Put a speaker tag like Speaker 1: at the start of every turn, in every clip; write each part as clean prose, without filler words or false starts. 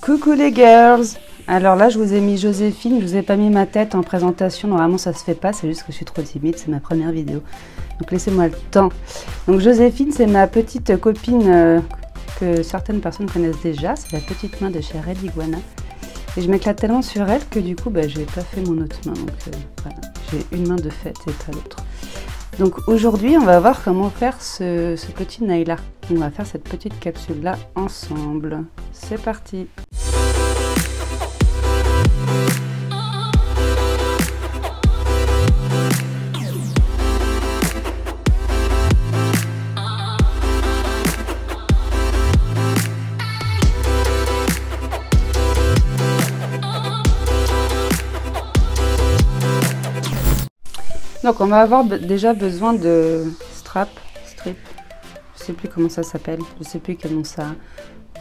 Speaker 1: Coucou les girls! Alors là, je vous ai mis Joséphine, je vous ai pas mis ma tête en présentation, normalement ça se fait pas, c'est juste que je suis trop timide, c'est ma première vidéo. Donc laissez-moi le temps. Donc Joséphine, c'est ma petite copine que certaines personnes connaissent déjà, c'est la petite main de chez Red Iguana. Et je m'éclate tellement sur elle que du coup, j'ai pas fait mon autre main, donc voilà, j'ai une main de fête et pas l'autre. Donc aujourd'hui, on va voir comment faire ce petit nail là. On va faire cette petite capsule là ensemble. C'est parti! Donc on va avoir déjà besoin de strip, je sais plus comment ça s'appelle, je sais plus quel nom ça a.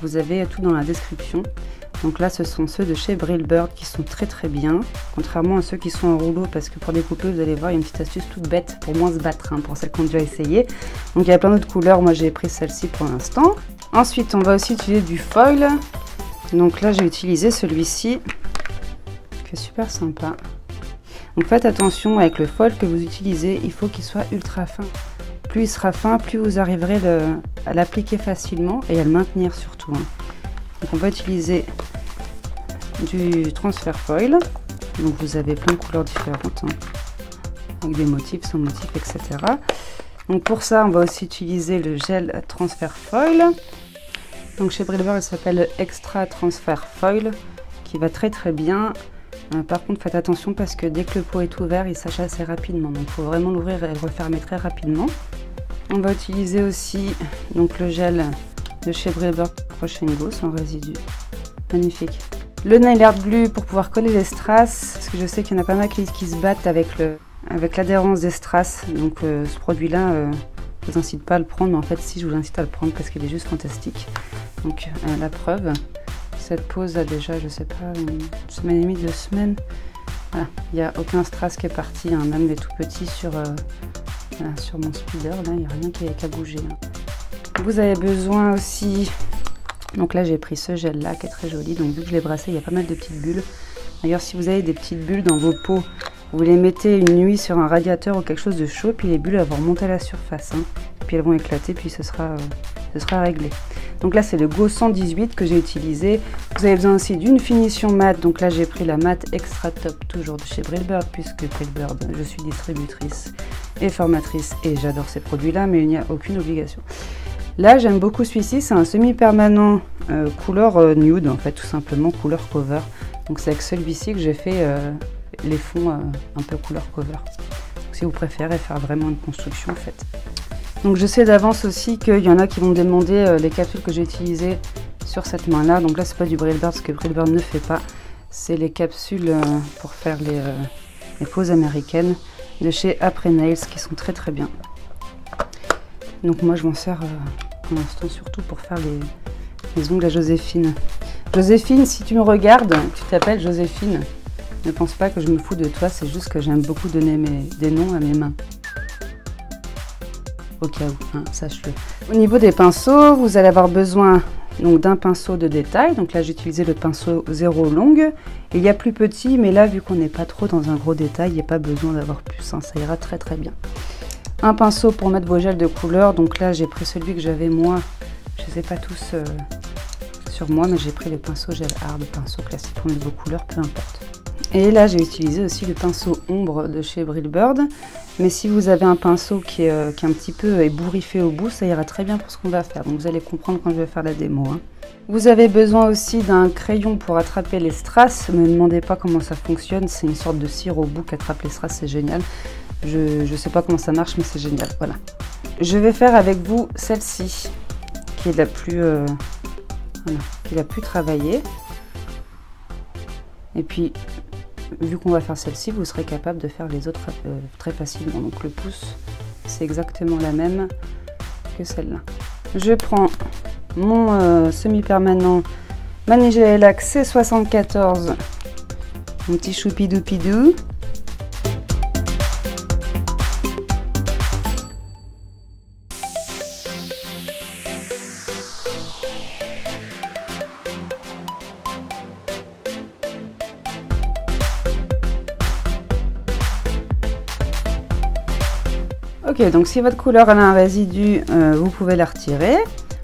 Speaker 1: Vous avez tout dans la description. Donc là ce sont ceux de chez Brillbird qui sont très bien, contrairement à ceux qui sont en rouleau, parce que pour découper vous allez voir il y a une petite astuce toute bête pour moins se battre, hein, pour celles qui ont déjà essayé. Donc il y a plein d'autres couleurs, moi j'ai pris celle-ci pour l'instant. Ensuite on va aussi utiliser du foil. Donc là j'ai utilisé celui-ci, qui est super sympa. Donc faites attention avec le foil que vous utilisez, il faut qu'il soit ultra fin. Plus il sera fin, plus vous arriverez à l'appliquer facilement et à le maintenir surtout. Hein. Donc on va utiliser du transfer foil. Donc vous avez plein de couleurs différentes, hein, avec des motifs, sans motifs, etc. Donc pour ça, on va aussi utiliser le gel transfer foil. Donc chez Brillbird, il s'appelle Extra Transfer Foil, qui va très bien. Par contre, faites attention parce que dès que le pot est ouvert, il sèche assez rapidement. Donc, il faut vraiment l'ouvrir et le refermer très rapidement. On va utiliser aussi donc, le gel de chez Brillbird Crush & Go sans résidus. Magnifique. Le nail art glue pour pouvoir coller les strass. Parce que je sais qu'il y en a pas mal qui se battent avec l'adhérence des strass. Donc, ce produit-là, je vous incite pas à le prendre. Mais en fait, si, je vous incite à le prendre parce qu'il est juste fantastique. Donc, la preuve. Cette pause a déjà, je sais pas, une semaine et demie, 2 semaines. Voilà, il n'y a aucun strass qui est parti, hein, même les tout petits sur mon speeder, là, il n'y a rien qui a bougé. Hein. Vous avez besoin aussi, donc là j'ai pris ce gel là qui est très joli, donc vu que je l'ai brassé, il y a pas mal de petites bulles. D'ailleurs, si vous avez des petites bulles dans vos pots, vous les mettez une nuit sur un radiateur ou quelque chose de chaud, puis les bulles elles vont remonter à la surface, hein, puis elles vont éclater, puis ce sera réglé. Donc là c'est le Go 118 que j'ai utilisé. Vous avez besoin aussi d'une finition mat. Donc là j'ai pris la mat Extra Top, toujours de chez Brillbird, puisque Brillbird, je suis distributrice et formatrice et j'adore ces produits là, mais il n'y a aucune obligation. Là j'aime beaucoup celui-ci, c'est un semi-permanent couleur nude, en fait tout simplement couleur cover. Donc c'est avec celui-ci que j'ai fait les fonds un peu couleur cover. Donc, si vous préférez faire vraiment une construction, faites. Donc je sais d'avance aussi qu'il y en a qui vont me demander les capsules que j'ai utilisées sur cette main là. Donc là c'est pas du Brillbird, ce que Brillbird ne fait pas. C'est les capsules pour faire les poses américaines de chez Après Nails qui sont très bien. Donc moi je m'en sers pour l'instant surtout pour faire les ongles à Joséphine. Joséphine, si tu me regardes, tu t'appelles Joséphine. Ne pense pas que je me fous de toi, c'est juste que j'aime beaucoup donner des noms à mes mains. Au cas où, hein, sache-le. Au niveau des pinceaux, vous allez avoir besoin d'un pinceau de détail. Donc là, j'ai utilisé le pinceau 0 longue. Il y a plus petit, mais là, vu qu'on n'est pas trop dans un gros détail, il n'y a pas besoin d'avoir plus. Hein, ça ira très bien. Un pinceau pour mettre vos gels de couleur. Donc là, j'ai pris celui que j'avais moi. Je ne les ai pas tous sur moi, mais j'ai pris le pinceau gel art, le pinceau classique pour mettre vos couleurs, peu importe. Et là, j'ai utilisé aussi le pinceau ombre de chez Brillbird. Mais si vous avez un pinceau qui est un petit peu ébouriffé au bout, ça ira très bien pour ce qu'on va faire. Donc vous allez comprendre quand je vais faire la démo. Hein. Vous avez besoin aussi d'un crayon pour attraper les strass. Ne me demandez pas comment ça fonctionne. C'est une sorte de cire au bout qui attrape les strass, c'est génial. Je ne sais pas comment ça marche, mais c'est génial. Voilà. Je vais faire avec vous celle-ci, qui est la plus travaillée. Et puis, vu qu'on va faire celle-ci, vous serez capable de faire les autres très facilement. Donc le pouce, c'est exactement la même que celle-là. Je prends mon semi-permanent Manigel C74, mon petit choupidou-pidou. Ok, donc si votre couleur elle a un résidu, vous pouvez la retirer.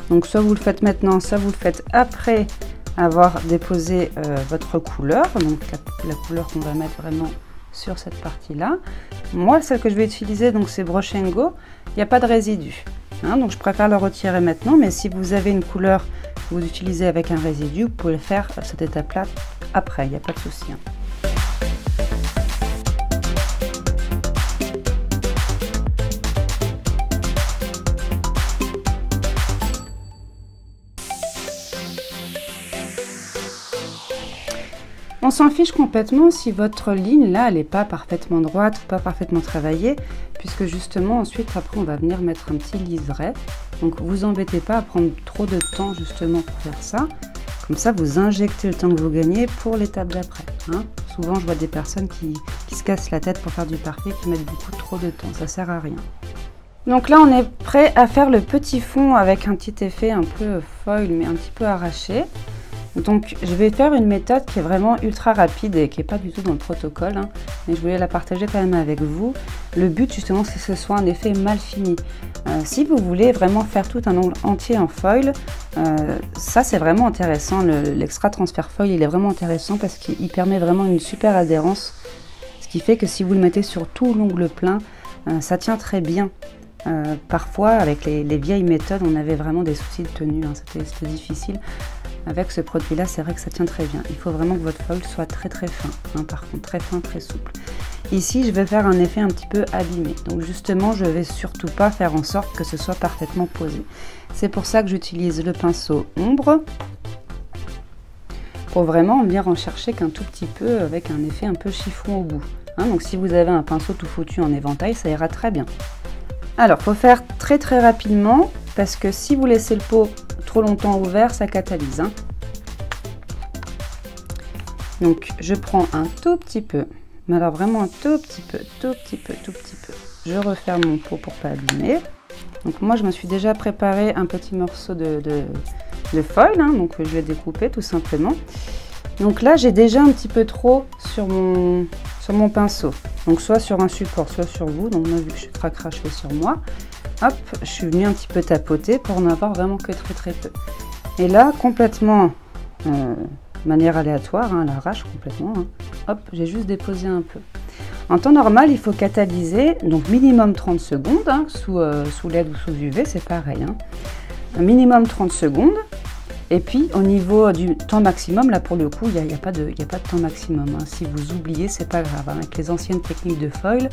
Speaker 1: Donc soit vous le faites maintenant, soit vous le faites après avoir déposé votre couleur. Donc la couleur qu'on va mettre vraiment sur cette partie-là. Moi, celle que je vais utiliser, donc c'est Brush & Go. Il n'y a pas de résidu. Hein, donc je préfère le retirer maintenant. Mais si vous avez une couleur que vous utilisez avec un résidu, vous pouvez faire cette étape-là après. Il n'y a pas de souci. Hein. On s'en fiche complètement si votre ligne là elle n'est pas parfaitement droite ou pas parfaitement travaillée, puisque justement ensuite après on va venir mettre un petit liseré. Donc vous embêtez pas à prendre trop de temps justement pour faire ça. Comme ça vous injectez le temps que vous gagnez pour l'étape d'après. Hein. Souvent je vois des personnes qui se cassent la tête pour faire du parquet, qui mettent beaucoup trop de temps, ça sert à rien. Donc là on est prêt à faire le petit fond avec un petit effet un peu foil mais un petit peu arraché. Donc je vais faire une méthode qui est vraiment ultra rapide et qui n'est pas du tout dans le protocole, hein, mais je voulais la partager quand même avec vous. Le but justement c'est que ce soit un effet mal fini. Si vous voulez vraiment faire tout un ongle entier en foil, ça c'est vraiment intéressant. L'extra transfert foil il est vraiment intéressant parce qu'il permet vraiment une super adhérence. Ce qui fait que si vous le mettez sur tout l'ongle plein, ça tient très bien. Parfois avec les vieilles méthodes on avait vraiment des soucis de tenue, hein, c'était difficile. Avec ce produit là c'est vrai que ça tient très bien. Il faut vraiment que votre foil soit très fin, hein, par contre très fin, très souple. Ici je vais faire un effet un petit peu abîmé, donc justement je vais surtout pas faire en sorte que ce soit parfaitement posé. C'est pour ça que j'utilise le pinceau ombre pour vraiment venir en chercher qu'un tout petit peu avec un effet un peu chiffon au bout, hein. Donc si vous avez un pinceau tout foutu en éventail ça ira très bien. Alors faut faire très rapidement parce que si vous laissez le pot trop longtemps ouvert ça catalyse, hein. Donc je prends un tout petit peu, mais alors vraiment un tout petit peu. Je referme mon pot pour pas abîmer. Donc moi je me suis déjà préparé un petit morceau de foil, hein, donc je vais découper tout simplement. Donc là j'ai déjà un petit peu trop sur mon pinceau, donc soit sur un support soit sur vous. Donc moi vu que je suis cracra je fais sur moi. Hop, je suis venue un petit peu tapoter pour n'en avoir vraiment que très peu. Et là complètement de manière aléatoire, hein, à l'arrache complètement, hein. Hop, j'ai juste déposé un peu. En temps normal il faut catalyser donc minimum 30 secondes, hein, sous LED ou sous UV c'est pareil, hein. Un minimum 30 secondes. Et puis au niveau du temps maximum, là pour le coup, il n'y a pas de temps maximum, hein. Si vous oubliez, c'est pas grave, hein. Avec les anciennes techniques de foil,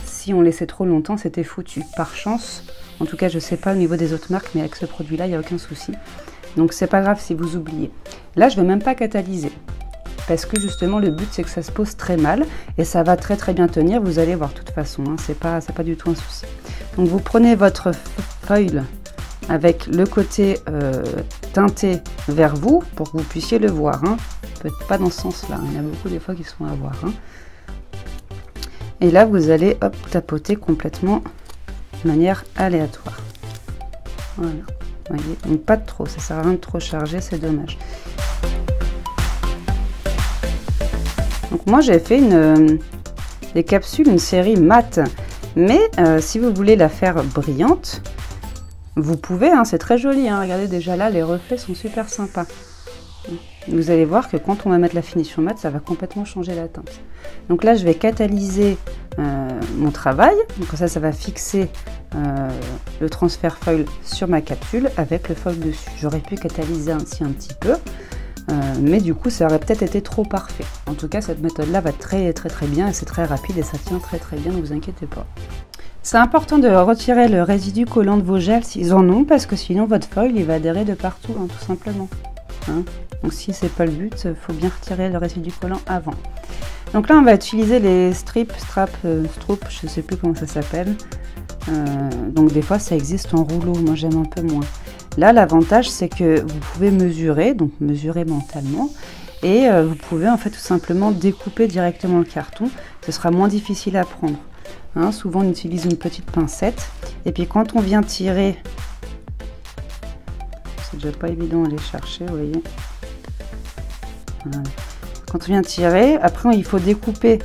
Speaker 1: si on laissait trop longtemps, c'était foutu. Par chance, en tout cas je sais pas au niveau des autres marques, mais avec ce produit-là, il n'y a aucun souci. Donc c'est pas grave si vous oubliez. Là, je ne vais même pas catalyser. Parce que justement, le but, c'est que ça se pose très mal. Et ça va très bien tenir, vous allez voir de toute façon, hein. C'est pas du tout un souci. Donc vous prenez votre foil avec le côté teinté vers vous pour que vous puissiez le voir, hein. Peut-être pas dans ce sens là, il y en a beaucoup des fois qui sont à voir, hein. Et là vous allez hop tapoter complètement de manière aléatoire, voilà, vous voyez, donc pas de trop, ça sert à rien de trop charger, c'est dommage. Donc moi j'ai fait des capsules, une série mat, mais si vous voulez la faire brillante, vous pouvez, hein, c'est très joli, hein, regardez déjà là, les reflets sont super sympas. Vous allez voir que quand on va mettre la finition mat, ça va complètement changer la teinte. Donc là, je vais catalyser mon travail, donc ça va fixer le transfert foil sur ma capsule avec le foil dessus. J'aurais pu catalyser ainsi un petit peu, mais du coup, ça aurait peut-être été trop parfait. En tout cas, cette méthode-là va très bien, et c'est très rapide et ça tient très bien, ne vous inquiétez pas. C'est important de retirer le résidu collant de vos gels s'ils en ont, parce que sinon votre foil il va adhérer de partout, hein, tout simplement, hein. Donc si c'est pas le but, il faut bien retirer le résidu collant avant. Donc là on va utiliser les stroop, je sais plus comment ça s'appelle. Donc des fois ça existe en rouleau, moi j'aime un peu moins. Là l'avantage c'est que vous pouvez mesurer, donc mesurer mentalement, et vous pouvez en fait tout simplement découper directement le carton, ce sera moins difficile à prendre. Hein, souvent on utilise une petite pincette et puis quand on vient tirer, c'est déjà pas évident à aller chercher, vous voyez. Voilà. Quand on vient tirer, après il faut découper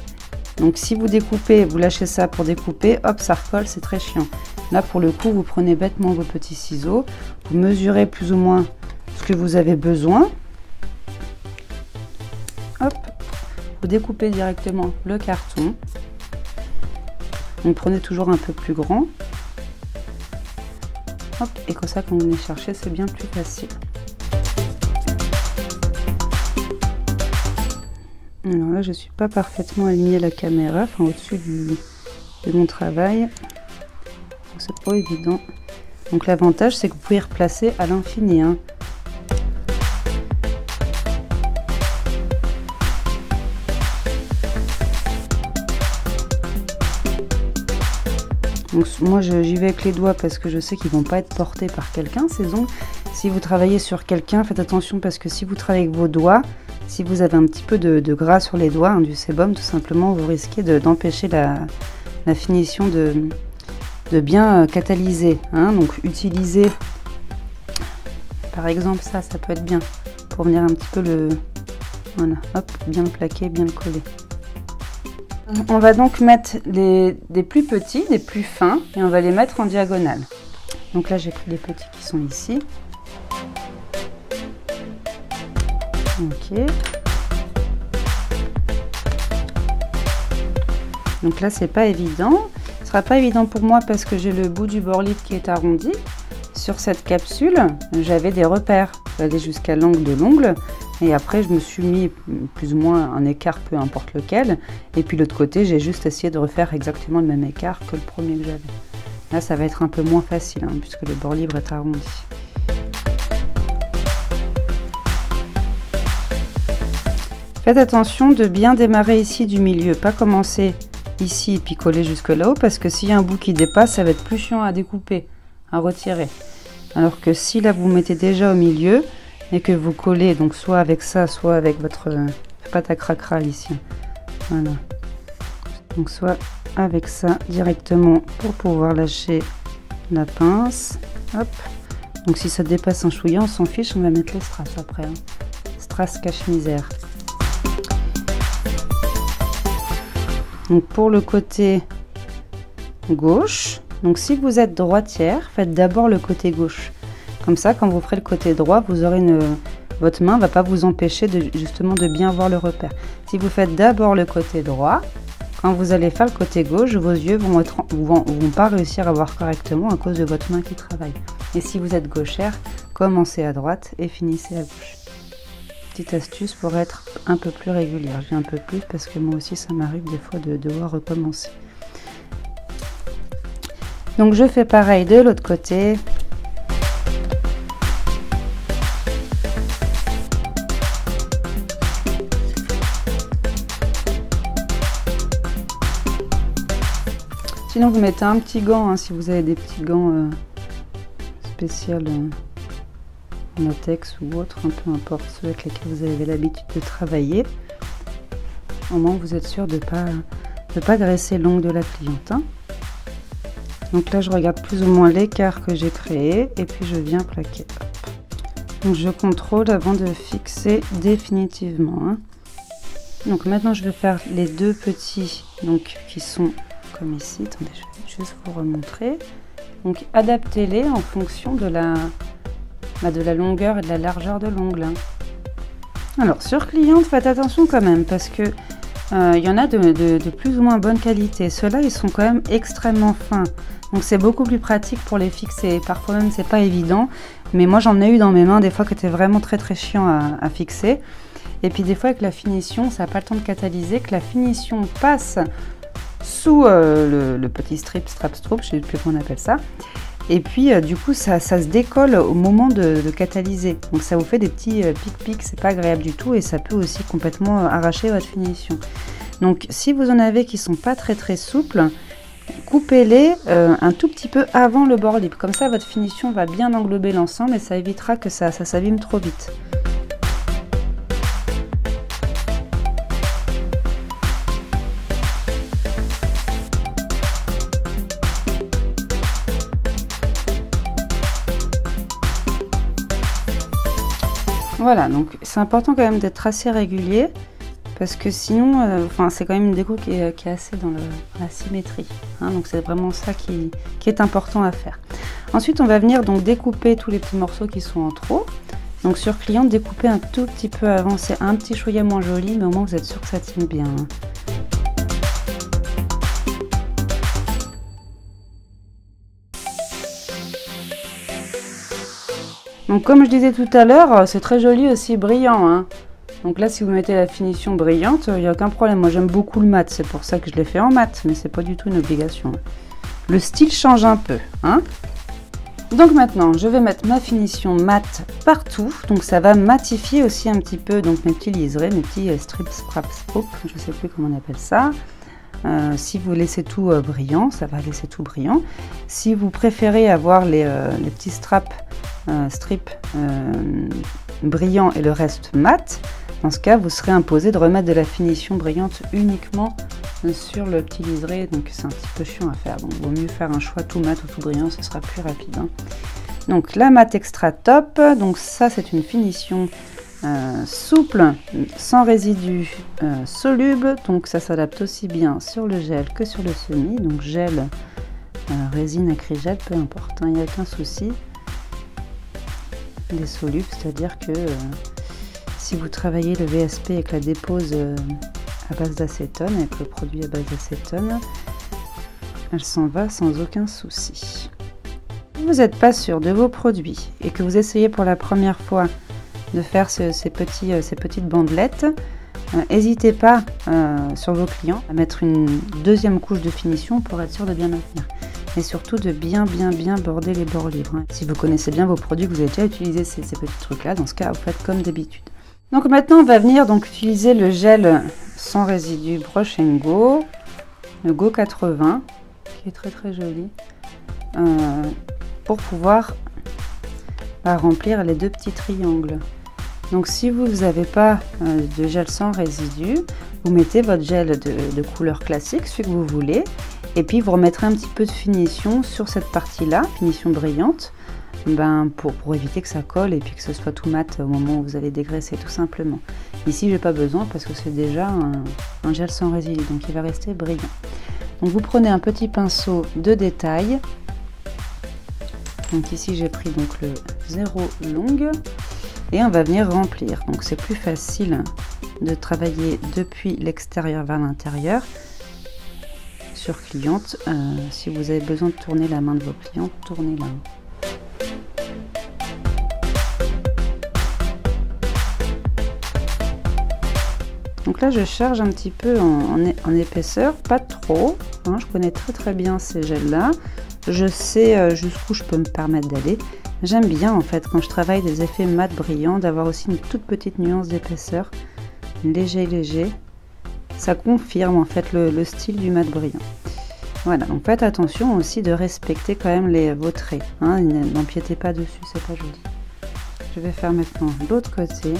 Speaker 1: Donc si vous découpez, vous lâchez ça pour découper, hop, ça recolle, c'est très chiant. Là pour le coup, vous prenez bêtement vos petits ciseaux, vous mesurez plus ou moins ce que vous avez besoin. Hop, vous découpez directement le carton. Donc prenez toujours un peu plus grand. Hop, et comme ça, quand vous venez chercher, c'est bien plus facile. Alors là, je ne suis pas parfaitement alignée la caméra, enfin au-dessus de mon travail. Donc c'est pas évident. Donc l'avantage, c'est que vous pouvez replacer à l'infini, hein. Donc moi j'y vais avec les doigts parce que je sais qu'ils vont pas être portés par quelqu'un ces ongles. Si vous travaillez sur quelqu'un, faites attention parce que si vous travaillez avec vos doigts, si vous avez un petit peu de gras sur les doigts, hein, du sébum tout simplement, vous risquez d'empêcher la finition de bien catalyser, hein. Donc utilisez par exemple ça peut être bien pour venir un petit peu voilà, hop, bien le plaquer, bien le coller. On va donc mettre des plus petits, des plus fins, et on va les mettre en diagonale. Donc là, j'ai pris les petits qui sont ici. Ok. Donc là, c'est pas évident. Ce sera pas évident pour moi parce que j'ai le bout du bord libre qui est arrondi. Sur cette capsule, j'avais des repères. J'allais jusqu'à l'angle de l'ongle. Et après, je me suis mis plus ou moins un écart, peu importe lequel. Et puis l'autre côté, j'ai juste essayé de refaire exactement le même écart que le premier que j'avais. Là, ça va être un peu moins facile, hein, puisque le bord libre est arrondi. Faites attention de bien démarrer ici du milieu, pas commencer ici et puis coller jusque là-haut, parce que s'il y a un bout qui dépasse, ça va être plus chiant à découper, à retirer. Alors que si là, vous mettez déjà au milieu, et que vous collez donc soit avec ça, soit avec votre pâte à cracra ici. Voilà. Donc soit avec ça directement pour pouvoir lâcher la pince. Hop. Donc si ça dépasse un chouïa, on s'en fiche, on va mettre les strass après. Hein. Strass cache-misère. Donc pour le côté gauche, donc si vous êtes droitière, faites d'abord le côté gauche. Comme ça, quand vous ferez le côté droit, vous aurez votre main ne va pas vous empêcher justement de bien voir le repère. Si vous faites d'abord le côté droit, quand vous allez faire le côté gauche, vos yeux vont pas réussir à voir correctement à cause de votre main qui travaille. Et si vous êtes gauchère, commencez à droite et finissez à gauche. Petite astuce pour être un peu plus régulière. Je dis un peu plus parce que moi aussi, ça m'arrive des fois de devoir recommencer. Donc je fais pareil de l'autre côté. Sinon vous mettez un petit gant, hein, si vous avez des petits gants spéciaux en latex ou autre, hein, peu importe ceux avec lesquels vous avez l'habitude de travailler. Au moins vous êtes sûr de pas graisser l'ongle de la cliente. Hein. Donc là je regarde plus ou moins l'écart que j'ai créé et puis je viens plaquer. Donc je contrôle avant de fixer définitivement. Hein. Donc maintenant je vais faire les deux petits donc qui sont comme ici. Attendez, je vais juste vous remontrer. Donc adaptez-les en fonction de la longueur et de la largeur de l'ongle. Hein. Alors sur cliente, faites attention quand même parce que il y en a de plus ou moins bonne qualité. Ceux-là, ils sont quand même extrêmement fins. Donc c'est beaucoup plus pratique pour les fixer. Parfois même, c'est pas évident. Mais moi, j'en ai eu dans mes mains des fois qui étaient vraiment très chiant à fixer. Et puis des fois, avec la finition, ça n'a pas le temps de catalyser, que la finition passe sous le petit strap, je ne sais plus comment on appelle ça. Et puis du coup ça se décolle au moment de catalyser. Donc ça vous fait des petits pics-pics, c'est pas agréable du tout et ça peut aussi complètement arracher votre finition. Donc si vous en avez qui sont pas très souples, coupez-les un tout petit peu avant le bord libre. Comme ça votre finition va bien englober l'ensemble et ça évitera que ça s'abîme trop vite. Voilà, donc c'est important quand même d'être assez régulier parce que sinon, enfin, c'est quand même une déco qui est assez dans la symétrie. Hein, donc c'est vraiment ça qui est important à faire. Ensuite, on va venir donc découper tous les petits morceaux qui sont en trop. Donc sur cliente, découper un tout petit peu avant, c'est un petit chouïa moins joli, mais au moins vous êtes sûr que ça tient bien. Hein. Donc comme je disais tout à l'heure, c'est très joli aussi brillant. Hein. Donc là, si vous mettez la finition brillante, il n'y a aucun problème. Moi, j'aime beaucoup le mat, c'est pour ça que je l'ai fait en mat, mais c'est pas du tout une obligation. Le style change un peu. Hein. Donc maintenant, je vais mettre ma finition mat partout. Donc ça va matifier aussi un petit peu donc mes petits liserés, mes petits strips, scraps, je ne sais plus comment on appelle ça. Si vous laissez tout brillant, ça va laisser tout brillant. Si vous préférez avoir les petits strips brillants et le reste mat, dans ce cas, vous serez imposé de remettre de la finition brillante uniquement sur le petit liseré. Donc c'est un petit peu chiant à faire. Donc il vaut mieux faire un choix tout mat ou tout brillant, ce sera plus rapide. Hein. Donc la mat extra top. Donc ça, c'est une finition souple, sans résidus, soluble. Donc ça s'adapte aussi bien sur le gel que sur le semi. Donc gel, résine, acrygel, peu importe. Il n'y a aucun souci. Des solubles, c'est-à-dire que si vous travaillez le VSP avec la dépose à base d'acétone, avec le produit à base d'acétone, elle s'en va sans aucun souci. Si vous n'êtes pas sûr de vos produits et que vous essayez pour la première fois de faire ces petites bandelettes, n'hésitez pas sur vos clients à mettre une deuxième couche de finition pour être sûr de bien maintenir. Et surtout de bien border les bords libres. Hein. Si vous connaissez bien vos produits, que vous avez déjà utilisé ces petits trucs là, dans ce cas vous faites comme d'habitude. Donc maintenant on va venir donc utiliser le gel sans résidus Brush & Go, le Go 80, qui est très joli, pour pouvoir remplir les deux petits triangles. Donc si vous n'avez pas de gel sans résidus, vous mettez votre gel de couleur classique, celui que vous voulez, et puis vous remettrez un petit peu de finition sur cette partie-là, finition brillante, pour éviter que ça colle et puis que ce soit tout mat au moment où vous allez dégraisser tout simplement. Ici, j'ai pas besoin parce que c'est déjà un gel sans résidus, donc il va rester brillant. Donc vous prenez un petit pinceau de détail. Donc ici, j'ai pris donc le 0 long et on va venir remplir. Donc c'est plus facile de travailler depuis l'extérieur vers l'intérieur. Sur cliente, si vous avez besoin de tourner la main de vos clients, tournez-la. Donc là, je charge un petit peu en épaisseur, pas trop. Hein, je connais très bien ces gels-là. Je sais jusqu'où je peux me permettre d'aller. J'aime bien en fait quand je travaille des effets mat brillants, d'avoir aussi une toute petite nuance d'épaisseur, léger. Ça confirme en fait le style du mat brillant. Voilà, donc faites attention aussi de respecter quand même vos traits. Hein, n'empiétez pas dessus, c'est pas joli. Je vais faire maintenant l'autre côté.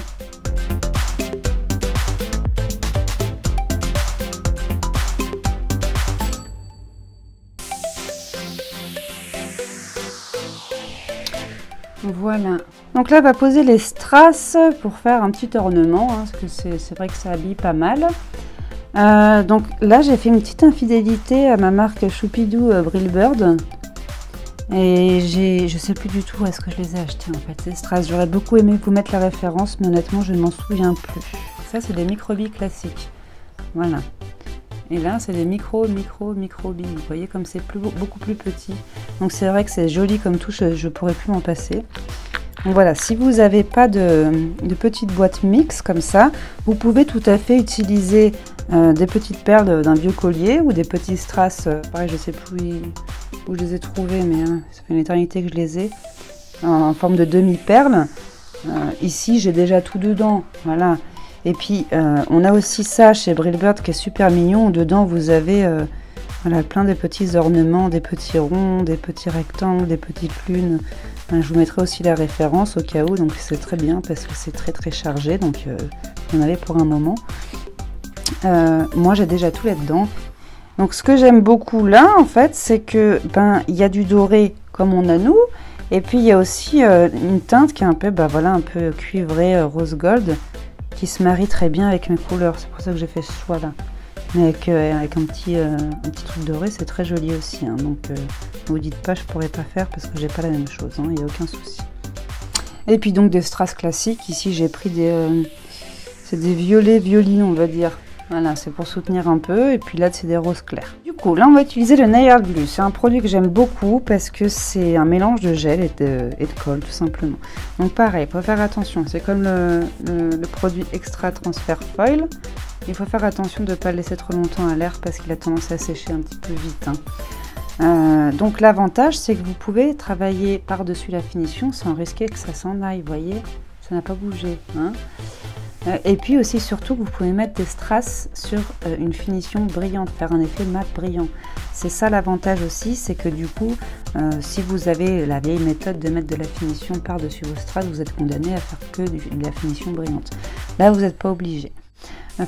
Speaker 1: Voilà. Donc là, on va poser les strass pour faire un petit ornement, hein, parce que c'est vrai que ça habille pas mal. Donc là, j'ai fait une petite infidélité à ma marque Choupidou Brillbird. Et je sais plus du tout où est-ce que je les ai achetés en fait, ces strass. J'aurais beaucoup aimé vous mettre la référence, mais honnêtement, je ne m'en souviens plus. Ça, c'est des micro-billes classiques. Voilà. Et là, c'est des micro-billes. Vous voyez comme c'est beaucoup plus petit. Donc c'est vrai que c'est joli comme touche, je pourrais plus m'en passer. Donc voilà, si vous n'avez pas de petites boîtes mixtes comme ça, vous pouvez tout à fait utiliser des petites perles d'un vieux collier ou des petits strass. Pareil, je sais plus où je les ai trouvés, mais ça fait une éternité que je les ai, en forme de demi-perles. Ici, j'ai déjà tout dedans, voilà. Et puis, on a aussi ça chez Brillbird qui est super mignon. Dedans, vous avez voilà, plein de petits ornements, des petits ronds, des petits rectangles, des petites lunes. Je vous mettrai aussi la référence au cas où. Donc, c'est très bien parce que c'est très chargé. Donc, vous en avez pour un moment. Moi, j'ai déjà tout là-dedans. Donc, ce que j'aime beaucoup là, en fait, c'est que il y a du doré comme on a nous. Et puis, il y a aussi une teinte qui est un peu, voilà, un peu cuivrée, rose gold, qui se marie très bien avec mes couleurs. C'est pour ça que j'ai fait ce choix là. Mais avec un petit truc doré, c'est très joli aussi. Hein. Donc ne vous dites pas, je pourrais pas faire parce que j'ai pas la même chose. Il n'y a aucun souci. Et puis donc des strass classiques. Ici j'ai pris c'est des violets violis, on va dire. Voilà, c'est pour soutenir un peu. Et puis là, c'est des roses clairs. Du coup, là, on va utiliser le Nail Art Glue. C'est un produit que j'aime beaucoup parce que c'est un mélange de gel et de colle, tout simplement. Donc pareil, il faut faire attention. C'est comme le produit Extra Transfer Foil. Il faut faire attention de ne pas le laisser trop longtemps à l'air parce qu'il a tendance à sécher un petit peu vite. Hein. Donc l'avantage, c'est que vous pouvez travailler par-dessus la finition sans risquer que ça s'en aille. Vous voyez, ça n'a pas bougé. Hein. Et puis aussi, surtout, vous pouvez mettre des strass sur une finition brillante, faire un effet mat brillant. C'est ça l'avantage aussi, c'est que du coup, si vous avez la vieille méthode de mettre de la finition par-dessus vos strass, vous êtes condamné à faire que de la finition brillante. Là, vous n'êtes pas obligé.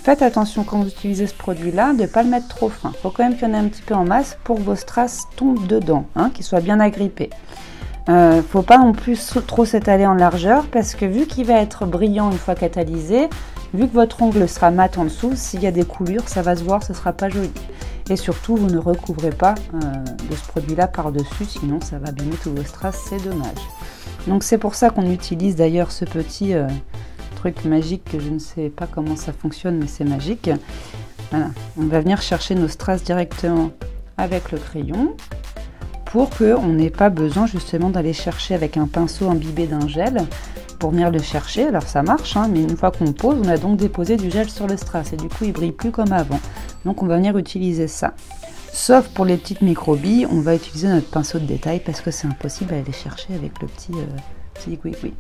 Speaker 1: Faites attention quand vous utilisez ce produit-là, de ne pas le mettre trop fin. Il faut quand même qu'il y en ait un petit peu en masse pour que vos strass tombent dedans, hein, qu'ils soient bien agrippés. Faut pas non plus trop s'étaler en largeur parce que vu qu'il va être brillant une fois catalysé, vu que votre ongle sera mat en dessous, s'il y a des coulures, ça va se voir, ce sera pas joli. Et surtout, vous ne recouvrez pas de ce produit-là par-dessus, sinon ça va abîmer tous vos strass, c'est dommage. Donc c'est pour ça qu'on utilise d'ailleurs ce petit truc magique que je ne sais pas comment ça fonctionne, mais c'est magique. Voilà, on va venir chercher nos strass directement avec le crayon, pour qu'on n'ait pas besoin justement d'aller chercher avec un pinceau imbibé d'un gel pour venir le chercher. Alors ça marche, hein, mais une fois qu'on pose, on a donc déposé du gel sur le strass et du coup il brille plus comme avant. Donc on va venir utiliser ça. Sauf pour les petites microbilles, on va utiliser notre pinceau de détail parce que c'est impossible à aller chercher avec le petit oui.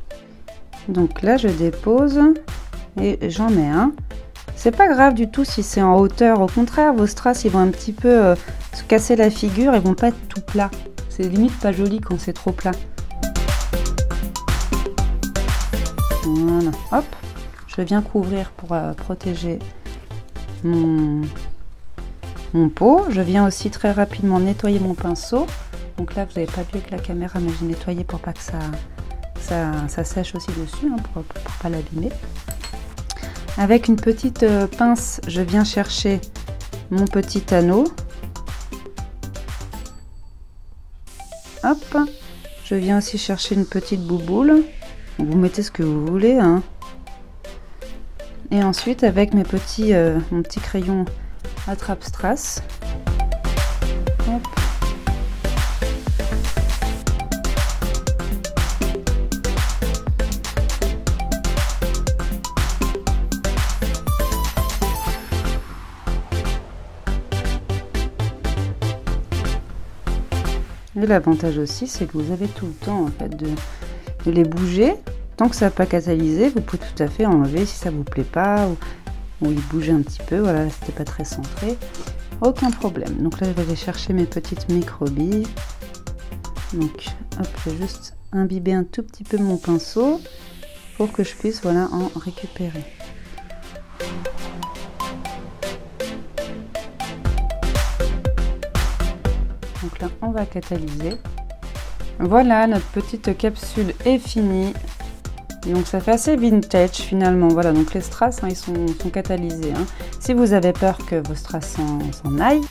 Speaker 1: Donc là je dépose et j'en mets un. C'est pas grave du tout si c'est en hauteur, au contraire vos strass ils vont un petit peu se casser la figure, ils vont pas être tout plats. C'est limite pas joli quand c'est trop plat. Voilà, hop, je viens couvrir pour protéger mon pot. Je viens aussi très rapidement nettoyer mon pinceau. Donc là vous n'avez pas vu avec la caméra, mais j'ai nettoyé pour pas que ça sèche aussi dessus, hein, pour pas l'abîmer. Avec une petite pince, je viens chercher mon petit anneau. Hop, je viens aussi chercher une petite bouboule. Vous mettez ce que vous voulez. Hein. Et ensuite, avec mon petit crayon attrape-strass. Hop. Et l'avantage aussi, c'est que vous avez tout le temps en fait, de les bouger. Tant que ça n'a pas catalysé, vous pouvez tout à fait enlever si ça ne vous plaît pas ou il bouge un petit peu. Voilà, c'était pas très centré. Aucun problème. Donc là, je vais aller chercher mes petites microbilles. Donc, hop, je vais juste imbiber un tout petit peu mon pinceau pour que je puisse voilà, en récupérer. Donc là, on va catalyser. Voilà, notre petite capsule est finie. Donc ça fait assez vintage finalement. Voilà, donc les strass, hein, ils sont catalysés. Hein. Si vous avez peur que vos strass s'en aillent,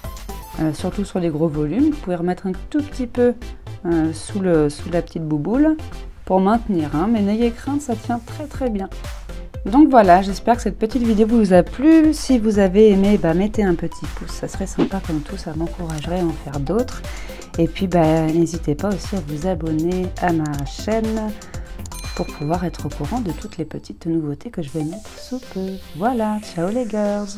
Speaker 1: surtout sur les gros volumes, vous pouvez remettre un tout petit peu sous la petite bouboule pour maintenir. Hein. Mais n'ayez crainte, ça tient très très bien. Donc voilà, j'espère que cette petite vidéo vous a plu. Si vous avez aimé, mettez un petit pouce, ça serait sympa comme tout, ça m'encouragerait à en faire d'autres. Et puis n'hésitez pas aussi à vous abonner à ma chaîne pour pouvoir être au courant de toutes les petites nouveautés que je vais mettre sous peu. Voilà, ciao les girls!